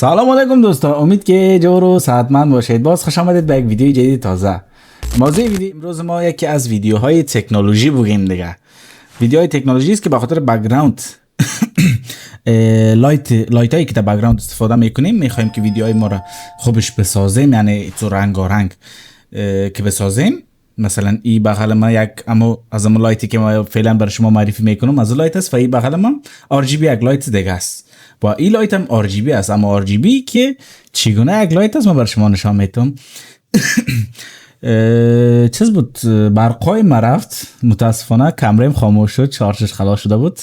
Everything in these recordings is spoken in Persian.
سلام علیکم دوستان، امید که جور و صحتمند باشید. باز خوش آمدید به یک ویدیو جدید تازه. موضوع ویدیو امروز ما یکی از ویدیوهای تکنولوژی بگیم دیگه. ویدیوهای تکنولوژی است که به خاطر بک‌گراند لایت هایی که در بک‌گراند استفاده میکنیم میخوایم که ویدیوهای ما را خوبش بسازیم، یعنی تو رنگارنگ که بسازیم. مثلا این بغل ما یک از اما لایتی که ما فعلا برای شما معرفی میکنم از لایت است و این بغل ما RGB یک لایت دیگه است. با این لایت هم RGB است، اما RGB که چگونه یک لایت است ما برای شما نشان میتونم. چیز بود، برقای ما رفت، متاسفانه کمرم خاموش شد، شارژش خلاص شده بود،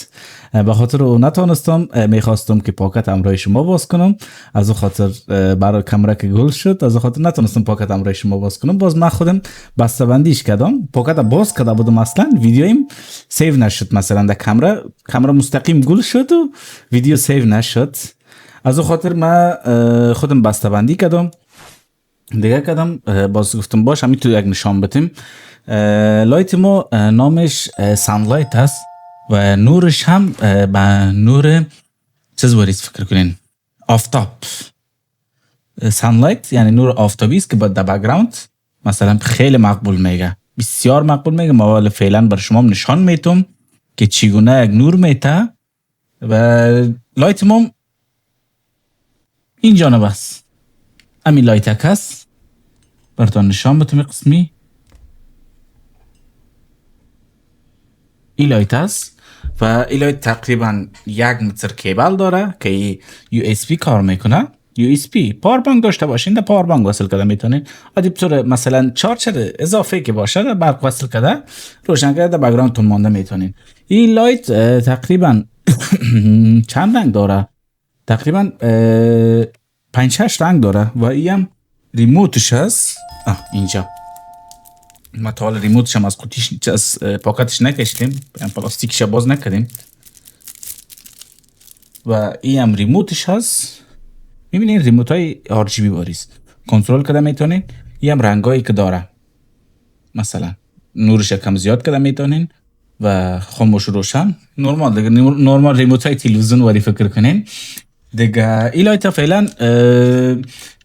به خاطر او نتونستم. میخواستم که پاکت همراه شما باز کنم، از او خاطر برای کمره که گل شد، از او خاطر نتونستم پاکت همراه شما باز کنم. باز من خودم بسته بندیش کردم، پاکت باز کرده بودم، اصلا ویدیویم سیو نشد. مثلا در کمره مستقیم گل شد و ویدیو سیو نشد. از او خاطر من خودم بسته بندی کردم دیگه کردم. باز گفتم باش همین تو یک نشان بتیم. لایت ما نامش سانلایت است و نورش هم به نور چیز ورید فکر کنین، آفتاب. سانلایت یعنی نور آفتابی است که با در بک‌گراند مثلا خیلی مقبول میگه، بسیار مقبول میگه. ما فعلا بر شما نشان میتونم که چگونه یک نور میته و لایت ما این جانب است. همین لایت هست براتون نشان بتونم. قسمی این لایت است و این لایت تقریبا 1 متر کیبل داره که USB کار میکنه. USB پاور بانک داشته باشین، در پاور بانک وصل کرده میتونین. عادی بطور مثلا چارجر اضافه که باشه در برق وصل کرده روشن کرده در بک‌گراند تون مانده میتونین. این لایت تقریبا چند رنگ داره؟ تقریبا 5-6 رنگ داره و این هم ریموتش هست. اینجا ما تا حالا ریموتش هم از قوطیش از پاکتش نکشیدیم، پلاستیکش باز نکردیم و این هم ریموتش هست. میبینین ریموت های RGB باریست کنترل کرده میتونین. این هم رنگایی که داره، مثلا نورش کم زیاد کرده میتونین و خاموش روشن. نورمال دیگه، نورمال ریموت های تلویزیون وری فکر کنین دیگه. این لایت فعلا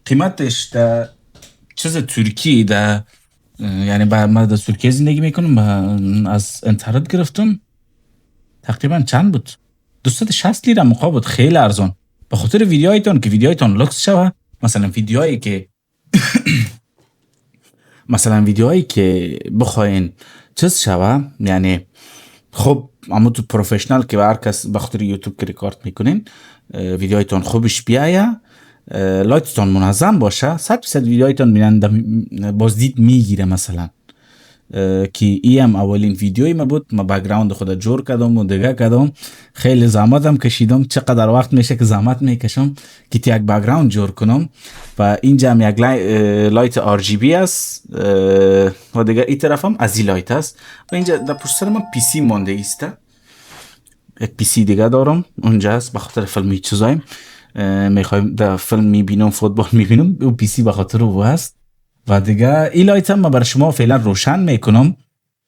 قیمتش در چیز ترکی در یعنی من در ترکیه زندگی میکنم، از اینترنت گرفتم. تقریبا چند بود؟ 260 لیره مقابل بود، خیلی ارزان. به خاطر ویدیوهایتون که ویدیوهایتون لوکس شوه، مثلا ویدیوهایی که بخواین چیز شوه، یعنی خب اما تو پروفشنال که هر کس به خاطر یوتیوب که ریکارد میکنین ویدیوهایتون خوبش بیایه، لایتتون منظم باشه، 100% ویدیوهایتون بیننده بازدید میگیره. مثلا که ایم اولین ویدیوی ما بود، ما بک‌گراند خود جور کردم و دیگه کردم، خیلی زحمتم کشیدم. چقدر وقت میشه که زحمت میکشم که یک بک‌گراند جور کنم. و اینجا هم یک لایت RGB است و دیگه این طرف هم از این لایت است. و اینجا در پشت سر من PC مانده است، یک PC دیگه دارم اونجا است، به خاطر فیلمی چیزایم میخوایم در فیلم میبینم، فوتبال میبینم، او PC به خاطر او هست. و دیگه این لایت هم برای شما فعلا روشن میکنم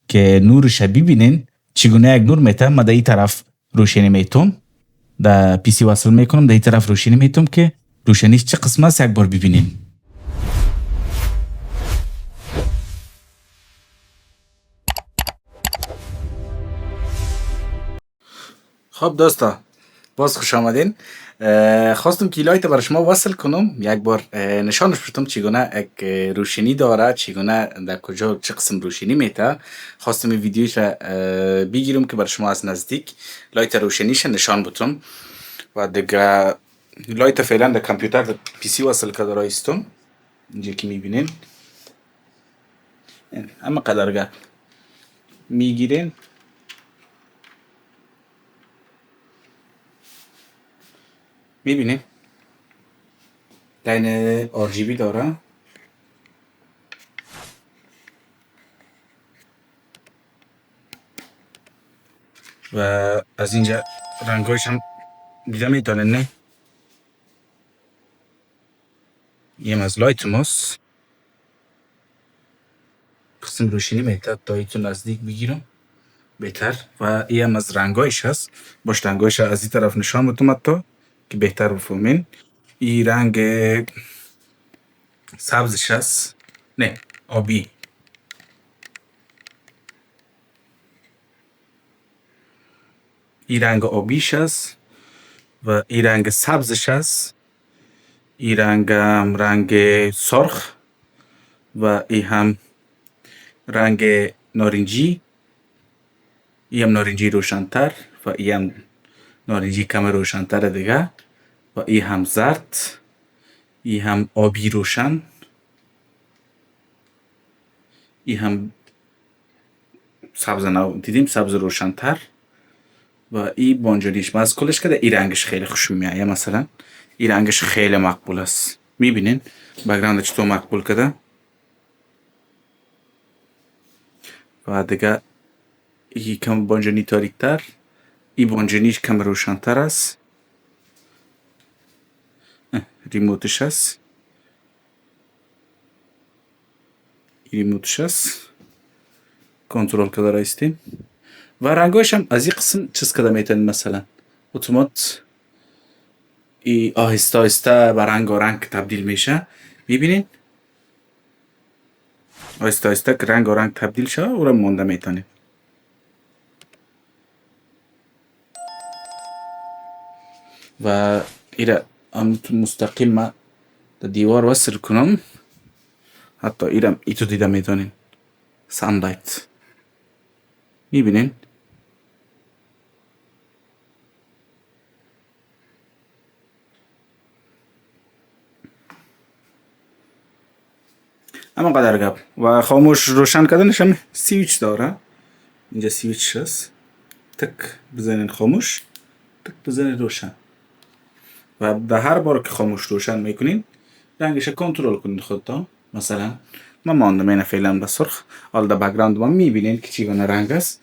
که نورش ببینین چگونه یک نور میته. ما در این طرف روشنی میتونم، در PC وصل میکنم، در این طرف روشنی میتونم که روشنیش چه قسم است یک بار ببینین. خب دوستا، باز خوش آمدین. خواستم که لایت برای شما وصل کنم، یک بار نشانش بدم چگونه یک روشنی داره، چگونه در کجا چه قسم روشنی میته. خواستم این ویدیوش بگیرم که برای شما از نزدیک لایت روشنیش نشان بدم. و دیگه لایت فعلا در کامپیوتر در PC وصل کرده رایستم، اینجا که میبینین اما قدرگاه میگیرین. میبینین لاین RGB داره و از اینجا رنگایش هم دیده میتونن. نه یم از لایت ماست، قسم روشنی میتاد تا ایتون نزدیک بگیرم بهتر. و یم از رنگایش هست، باش رنگایش از این طرف نشان بدم تا که بهتر بفهمین. این رنگ سبزش است، نه آبی. این رنگ آبیش است و این رنگ سبزش است. این رنگ هم رنگ سرخ و این هم رنگ نارنجی. این هم نارنجی روشن‌تر و این هم نارنجی کم روشن‌تر دیگه و این هم زرد. این هم آبی روشن. این هم سبز دیدیم سبز روشن‌تر و این بانجانیش. من از کلش که این رنگش خیلی خوشم میاد. مثلا این رنگش خیلی مقبول است. میبینین بک‌گراند چطور مقبول کرده و دیگه این کم بانجانی تاریک‌تر، این بانجانیش کم روشن‌تر است. ریموتش است. ریموتش است. کنترل کده رایستیم و رنگایش هم از این قسم چیز کده میتونید. مثلا اتومات ای آهسته آهسته به رنگ تبدیل میشه. میبینین آهسته آهسته که رنگ تبدیل شه او را مونده میتونید. و ایره مستقیم ما در دیوار وصل کنم. حتی ایرم ایتو دیده میتونین سانلایت. میبینین اما قدر گپ و خاموش روشن کردنش هم سویچ داره. اینجا سویچ هست. تک بزنین خاموش، تک بزنین روشن و در هر بار که خاموش روشن میکنین رنگش کنترل کنین خودتا. مثلا من ماندم اینه فعلا به سرخ. حالا در بک‌گراند ما میبینین که چیگونه رنگ است.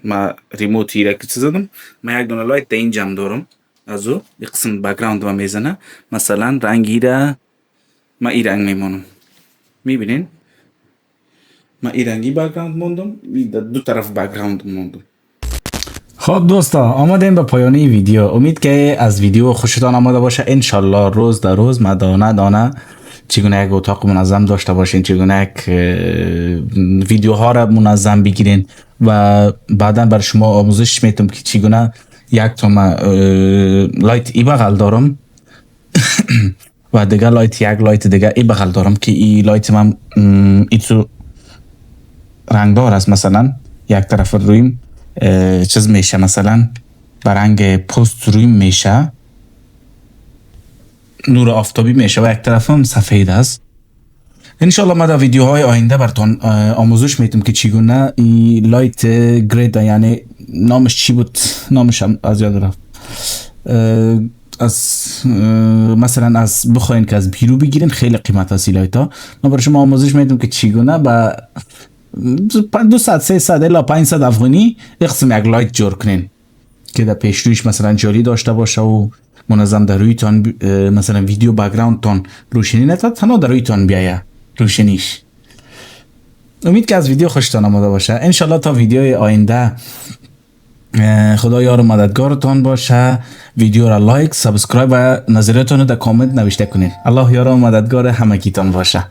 ما ریموتی را که زدم. من یک دونه لایت در اینجا هم دارم. از او یک قسم بک‌گراند ما میزنه. مثلا رنگی را ما این رنگ میمونم. میبینین ما این رنگی بک‌گراند موندم، دو طرف بک‌گراند موندم. خب دوستا آمدیم به پایان این ویدیو. امید که از ویدیو خوشتان آمده باشه. انشالله روز در روز ما دانه دانه چگونه یک اتاق منظم داشته باشین، چگونه یک ویدیوها را منظم بگیرین و بعدا بر شما آموزش میتم که چگونه یک تا ما لایت ای بغل دارم و دیگه لایت یک لایت دیگه ای بغل دارم که ای لایت من ایتو رنگدار است. مثلا یک طرف رویم چیز میشه، مثلا به رنگ پوست رویم میشه، نور آفتابی میشه و یک طرف هم سفید است. انشالله ما در ویدیوهای آینده براتون آموزش میتم که چگونه این لایت گرید، یعنی نامش چی بود؟ نامش هم از یاد رفت. از مثلا از بخواین که از بیرو بگیرین خیلی قیمت است لایت ها. ما برای شما آموزش میتم که چگونه با 200 300 الی 500 افغانی اقسم یک لایت جور کنین که در پیش رویش مثلا جاری داشته باشه و منظم در رویتان مثلا ویدیو بک‌گراند تان روشنی نتاد، تنها در رویتان بیایه روشنیش. امید که از ویدیو خوشتان آمده باشه. انشالله تا ویدیوی آینده خدا یار و مددگارتان باشه. ویدیو را لایک، سابسکرایب و نظریاتتان رو در کامنت نوشته کنین. الله یار و مددگار همگیتان باشه.